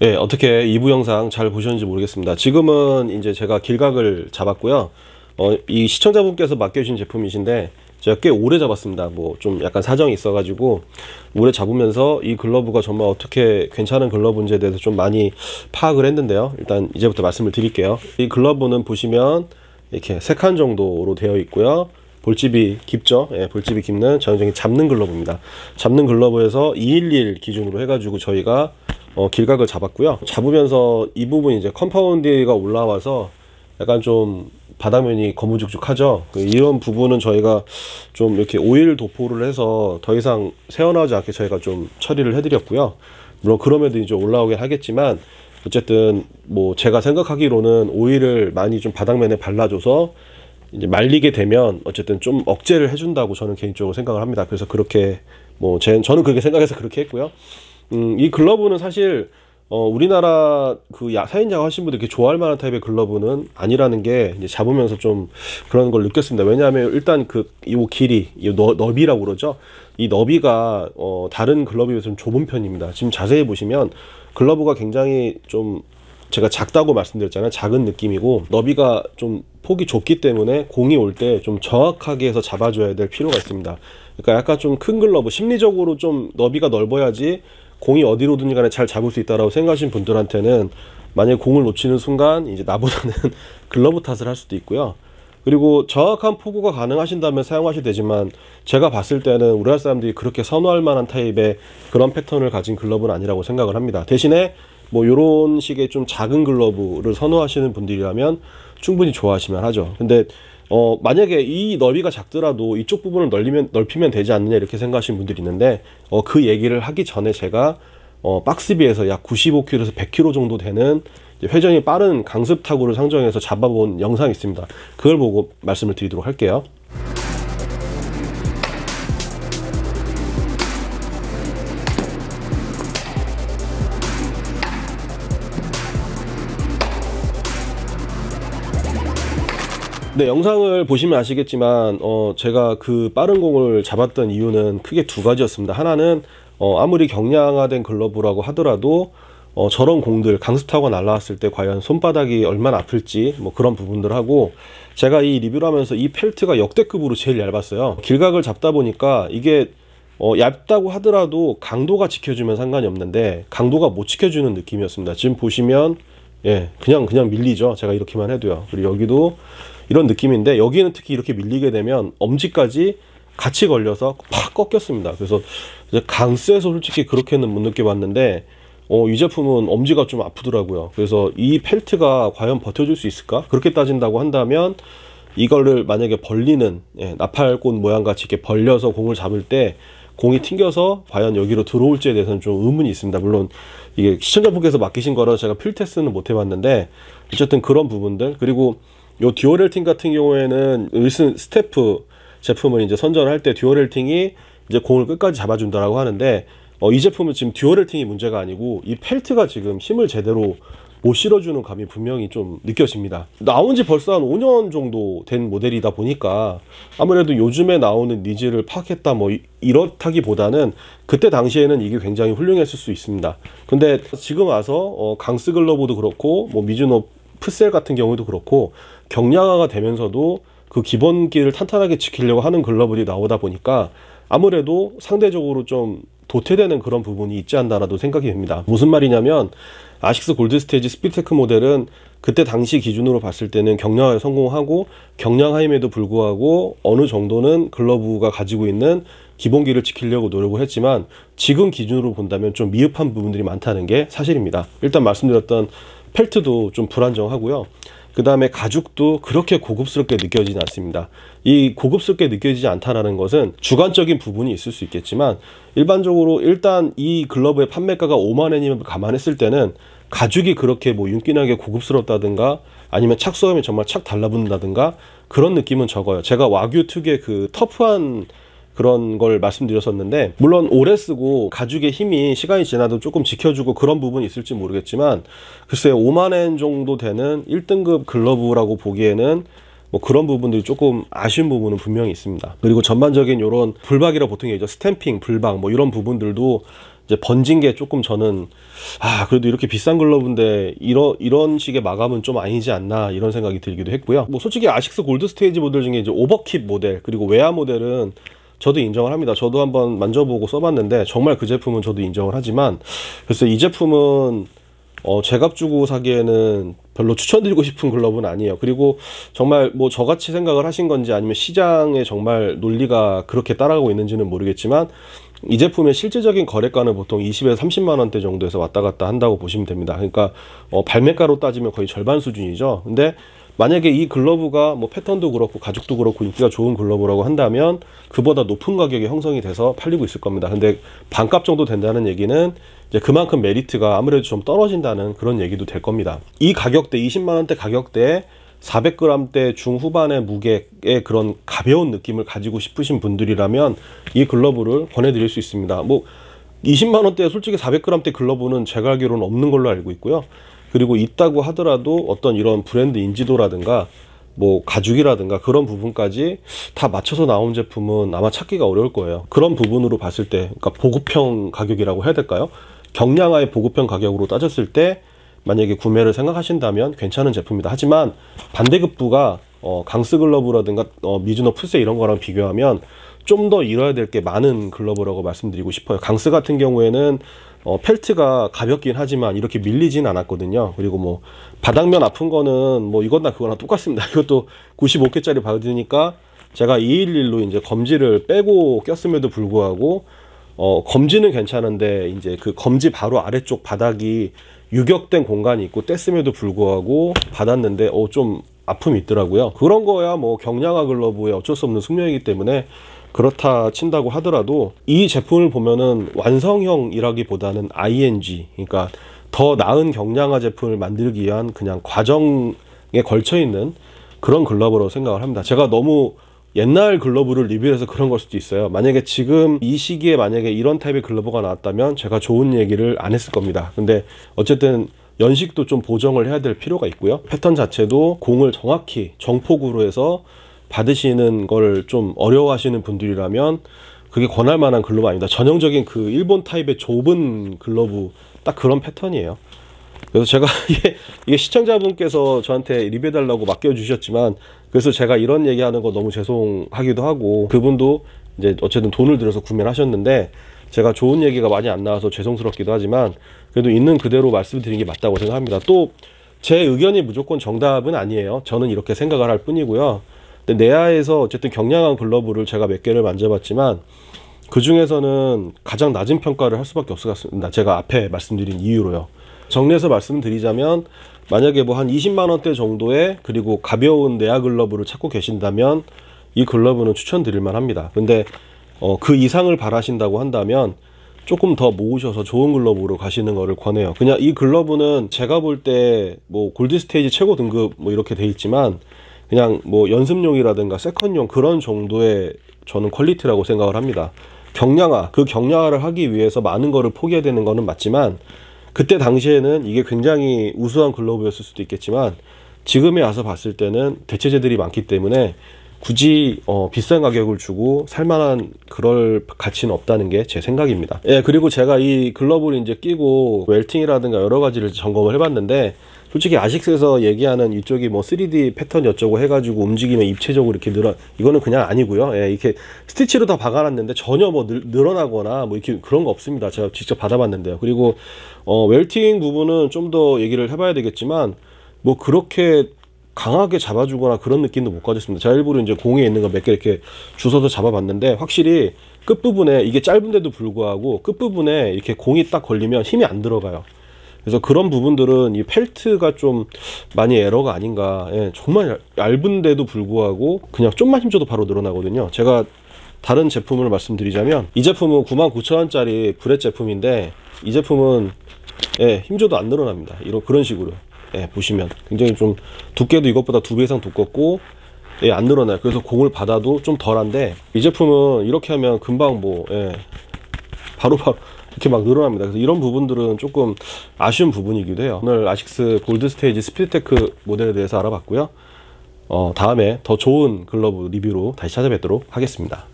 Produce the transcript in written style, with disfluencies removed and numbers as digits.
예, 어떻게 2부 영상 잘 보셨는지 모르겠습니다. 지금은 이제 제가 길각을 잡았고요. 이 시청자분께서 맡겨주신 제품이신데 제가 꽤 오래 잡았습니다. 뭐 좀 약간 사정이 있어가지고 오래 잡으면서 이 글러브가 정말 어떻게 괜찮은 글러브인지에 대해서 좀 많이 파악을 했는데요. 일단 이제부터 말씀을 드릴게요. 이 글러브는 보시면 이렇게 3칸 정도로 되어 있고요. 볼집이 깊죠. 예, 볼집이 깊는 전형적인 잡는 글러브입니다. 잡는 글러브에서 211 기준으로 해가지고 저희가 길각을 잡았고요. 잡으면서 이 부분 이제 컴파운드가 올라와서 약간 좀 바닥면이 거무죽죽하죠. 이런 부분은 저희가 좀 이렇게 오일 도포를 해서 더 이상 새어나오지 않게 저희가 좀 처리를 해드렸고요. 물론 그럼에도 이제 올라오긴 하겠지만 어쨌든 뭐 제가 생각하기로는 오일을 많이 좀 바닥면에 발라줘서 이제 말리게 되면 어쨌든 좀 억제를 해준다고 저는 개인적으로 생각을 합니다. 그래서 그렇게 저는 그렇게 생각해서 그렇게 했고요. 이 글러브는 사실 우리나라 그 사인장 하신 분들 이렇게 좋아할 만한 타입의 글러브는 아니라는 게 이제 잡으면서 좀 그런 걸 느꼈습니다. 왜냐하면 일단 이 길이, 이 너비라고 그러죠. 이 너비가 다른 글러브에 비해서 좀 좁은 편입니다. 지금 자세히 보시면 글러브가 굉장히 좀 제가 작다고 말씀드렸잖아요. 작은 느낌이고 너비가 좀 폭이 좁기 때문에 공이 올 때 좀 정확하게 해서 잡아줘야 될 필요가 있습니다. 그러니까 약간 좀 큰 글러브, 심리적으로 좀 너비가 넓어야지 공이 어디로든지 간에 잘 잡을 수 있다라고 생각하시는 분들한테는 만약에 공을 놓치는 순간 이제 나보다는 글러브 탓을 할 수도 있고요. 그리고 정확한 포구가 가능하신다면 사용하셔도 되지만 제가 봤을 때는 우리나라 사람들이 그렇게 선호할 만한 타입의 그런 패턴을 가진 글러브는 아니라고 생각을 합니다. 대신에 뭐 요런 식의 좀 작은 글러브를 선호하시는 분들이라면 충분히 좋아하시면 하죠. 근데 만약에 이 너비가 작더라도 이쪽 부분을 넓히면 되지 않느냐 이렇게 생각하시는 분들이 있는데 그 얘기를 하기 전에 제가 박스비에서 약 95kg에서 100kg 정도 되는 회전이 빠른 강습 타구를 상정해서 잡아본 영상이 있습니다. 그걸 보고 말씀을 드리도록 할게요. 네, 영상을 보시면 아시겠지만 제가 그 빠른 공을 잡았던 이유는 크게 두 가지였습니다. 하나는 아무리 경량화된 글러브라고 하더라도 저런 공들 강습타구가 날라왔을 때 과연 손바닥이 얼마나 아플지 뭐 그런 부분들하고, 제가 이 리뷰를 하면서 이 펠트가 역대급으로 제일 얇았어요. 길각을 잡다 보니까 이게 얇다고 하더라도 강도가 지켜주면 상관이 없는데 강도가 못 지켜주는 느낌이었습니다. 지금 보시면 예, 그냥 밀리죠. 제가 이렇게만 해도요. 그리고 여기도 이런 느낌인데 여기는 특히 이렇게 밀리게 되면 엄지까지 같이 걸려서 팍 꺾였습니다. 그래서 이제 강스에서 솔직히 그렇게는 못 느껴봤는데 이 제품은 엄지가 좀 아프더라고요. 그래서 이 펠트가 과연 버텨줄 수 있을까? 그렇게 따진다고 한다면 이거를 만약에 벌리는 나팔꽃 모양 같이 이렇게 벌려서 공을 잡을 때 공이 튕겨서 과연 여기로 들어올지에 대해서는 좀 의문이 있습니다. 물론 이게 시청자분께서 맡기신 거라 제가 필 테스트는 못 해봤는데 어쨌든 그런 부분들, 그리고 요 듀얼헬팅 같은 경우에는 윌슨 스태프 제품을 이제 선전할 때 듀얼헬팅이 이제 공을 끝까지 잡아준다라고 하는데 이 제품은 지금 듀얼헬팅이 문제가 아니고 이 펠트가 지금 힘을 제대로 못 실어주는 감이 분명히 좀 느껴집니다. 나온 지 벌써 한 5년 정도 된 모델이다 보니까 아무래도 요즘에 나오는 니즈를 파악했다 뭐 이렇다기보다는 그때 당시에는 이게 굉장히 훌륭했을 수 있습니다. 근데 지금 와서 강스 글러브도 그렇고 뭐 미즈노 풋셀 같은 경우도 그렇고 경량화가 되면서도 그 기본기를 탄탄하게 지키려고 하는 글러브들이 나오다 보니까 아무래도 상대적으로 좀 도태되는 그런 부분이 있지 않나라도 생각이 됩니다. 무슨 말이냐면 아식스 골드스테이지 스피드테크 모델은 그때 당시 기준으로 봤을 때는 경량화에 성공하고 경량화임에도 불구하고 어느 정도는 글러브가 가지고 있는 기본기를 지키려고 노력을 했지만 지금 기준으로 본다면 좀 미흡한 부분들이 많다는 게 사실입니다. 일단 말씀드렸던 펠트도 좀 불안정하고요. 그 다음에 가죽도 그렇게 고급스럽게 느껴지지 않습니다. 이 고급스럽게 느껴지지 않다라는 것은 주관적인 부분이 있을 수 있겠지만 일반적으로 일단 이 글러브의 판매가가 5만엔임을 감안했을 때는 가죽이 그렇게 뭐 윤기나게 고급스럽다든가 아니면 착수감이 정말 착 달라붙는다든가 그런 느낌은 적어요. 제가 와규 특유의 그 터프한 그런 걸 말씀드렸었는데 물론 오래 쓰고 가죽의 힘이 시간이 지나도 조금 지켜주고 그런 부분이 있을지 모르겠지만 글쎄요 5만엔 정도 되는 1등급 글러브라고 보기에는 뭐 그런 부분들이 조금 아쉬운 부분은 분명히 있습니다. 그리고 전반적인 이런 불박이라 보통 얘기죠. 스탬핑, 불박 뭐 이런 부분들도 이제 번진 게 조금 저는 그래도 이렇게 비싼 글러브인데 이런 식의 마감은 좀 아니지 않나 이런 생각이 들기도 했고요. 뭐 솔직히 아식스 골드 스테이지 모델 중에 이제 오버킵 모델 그리고 웨아 모델은 저도 인정을 합니다. 저도 한번 만져보고 써봤는데 정말 그 제품은 저도 인정을 하지만 그래서 이 제품은 제값 주고 사기에는 별로 추천드리고 싶은 글러브는 아니에요. 그리고 정말 뭐 저같이 생각을 하신 건지 아니면 시장에 정말 논리가 그렇게 따라가고 있는지는 모르겠지만 이 제품의 실질적인 거래가는 보통 20에서 30만 원대 정도에서 왔다 갔다 한다고 보시면 됩니다. 그러니까 발매가로 따지면 거의 절반 수준이죠. 근데 만약에 이 글러브가 뭐 패턴도 그렇고 가죽도 그렇고 인기가 좋은 글러브라고 한다면 그보다 높은 가격이 형성이 돼서 팔리고 있을 겁니다. 근데 반값 정도 된다는 얘기는 이제 그만큼 메리트가 아무래도 좀 떨어진다는 그런 얘기도 될 겁니다. 이 가격대 20만 원대 가격대에 400g대 중후반의 무게의 그런 가벼운 느낌을 가지고 싶으신 분들이라면 이 글러브를 권해드릴 수 있습니다. 뭐 20만 원대 솔직히 400g대 글러브는 제가 알기로는 없는 걸로 알고 있고요. 그리고 있다고 하더라도 어떤 이런 브랜드 인지도라든가 뭐 가죽이라든가 그런 부분까지 다 맞춰서 나온 제품은 아마 찾기가 어려울 거예요. 그런 부분으로 봤을 때, 그러니까 보급형 가격이라고 해야 될까요? 경량화의 보급형 가격으로 따졌을 때 만약에 구매를 생각하신다면 괜찮은 제품이다. 하지만 반대급부가 강스 글러브라든가 미즈노 풀세 이런 거랑 비교하면 좀 더 잃어야 될 게 많은 글러브라고 말씀드리고 싶어요. 강스 같은 경우에는 펠트가 가볍긴 하지만 이렇게 밀리진 않았거든요. 그리고 뭐 바닥면 아픈 거는 뭐 이거나 그거나 똑같습니다. 이것도 95개짜리 받으니까 제가 211로 이제 검지를 빼고 꼈음에도 불구하고 검지는 괜찮은데 이제 그 검지 바로 아래쪽 바닥이 유격된 공간이 있고 뗐음에도 불구하고 받았는데 좀 아픔이 있더라고요. 그런 거야 뭐 경량화 글러브에 어쩔 수 없는 숙명이기 때문에 그렇다 친다고 하더라도 이 제품을 보면은 완성형이라기보다는 ING, 그러니까 더 나은 경량화 제품을 만들기 위한 그냥 과정에 걸쳐 있는 그런 글러브라고 생각을 합니다. 제가 너무 옛날 글러브를 리뷰해서 그런 걸 수도 있어요. 만약에 지금 이 시기에 만약에 이런 타입의 글러브가 나왔다면 제가 좋은 얘기를 안 했을 겁니다. 근데 어쨌든 연식도 좀 보정을 해야 될 필요가 있고요. 패턴 자체도 공을 정확히 정폭으로 해서 받으시는 걸 좀 어려워하시는 분들이라면 그게 권할 만한 글러브 아닙니다. 전형적인 그 일본 타입의 좁은 글러브 딱 그런 패턴이에요. 그래서 제가 이게 시청자분께서 저한테 리뷰해달라고 맡겨주셨지만 그래서 제가 이런 얘기하는 거 너무 죄송하기도 하고 그분도 이제 어쨌든 돈을 들여서 구매를 하셨는데 제가 좋은 얘기가 많이 안 나와서 죄송스럽기도 하지만 그래도 있는 그대로 말씀드리는 게 맞다고 생각합니다. 또 제 의견이 무조건 정답은 아니에요. 저는 이렇게 생각을 할 뿐이고요. 근데 내야에서 어쨌든 경량한 글러브를 제가 몇 개를 만져봤지만 그 중에서는 가장 낮은 평가를 할 수밖에 없을 것 같습니다. 제가 앞에 말씀드린 이유로요. 정리해서 말씀드리자면 만약에 뭐 한 20만 원대 정도의 그리고 가벼운 내야 글러브를 찾고 계신다면 이 글러브는 추천드릴 만합니다. 근데 그 이상을 바라신다고 한다면 조금 더 모으셔서 좋은 글러브로 가시는 거를 권해요. 그냥 이 글러브는 제가 볼 때 뭐 골드 스테이지 최고 등급 뭐 이렇게 돼 있지만 그냥 뭐 연습용이라든가 세컨용 그런 정도의 저는 퀄리티라고 생각을 합니다. 경량화, 그 경량화를 하기 위해서 많은 거를 포기해야 되는 거는 맞지만 그때 당시에는 이게 굉장히 우수한 글러브였을 수도 있겠지만 지금에 와서 봤을 때는 대체재들이 많기 때문에 굳이 비싼 가격을 주고 살만한 그럴 가치는 없다는 게 제 생각입니다. 예, 그리고 제가 이 글러브를 이제 끼고 웰팅이라든가 여러 가지를 점검을 해봤는데 솔직히 아식스에서 얘기하는 이쪽이 뭐 3D 패턴 어쩌고 해가지고 움직이면 입체적으로 이렇게 이거는 그냥 아니고요. 예, 이렇게 스티치로 다 박아놨는데 전혀 뭐 늘어나거나 뭐 이렇게 그런 거 없습니다. 제가 직접 받아봤는데요. 그리고 웰팅 부분은 좀 더 얘기를 해봐야 되겠지만 뭐 그렇게 강하게 잡아주거나 그런 느낌도 못 가졌습니다. 제가 일부러 이제 공에 있는 거 몇 개 이렇게 주워서 잡아봤는데 확실히 끝부분에 이게 짧은데도 불구하고 끝부분에 이렇게 공이 딱 걸리면 힘이 안 들어가요. 그래서 그런 부분들은 이 펠트가 좀 많이 에러가 아닌가. 예, 정말 얇은데도 불구하고 그냥 좀만 힘줘도 바로 늘어나거든요. 제가 다른 제품을 말씀드리자면 이 제품은 99,000원짜리 브렛 제품인데 이 제품은 힘줘도 안 늘어납니다. 그런 식으로. 보시면 굉장히 좀 두께도 이것보다 2배 이상 두껍고 안 늘어나요. 그래서 공을 받아도 좀 덜한데 이 제품은 이렇게 하면 금방 뭐 바로바로 이렇게 막 늘어납니다. 그래서 이런 부분들은 조금 아쉬운 부분이기도 해요. 오늘 아식스 골드 스테이지 스피드테크 모델에 대해서 알아봤고요. 다음에 더 좋은 글러브 리뷰로 다시 찾아뵙도록 하겠습니다.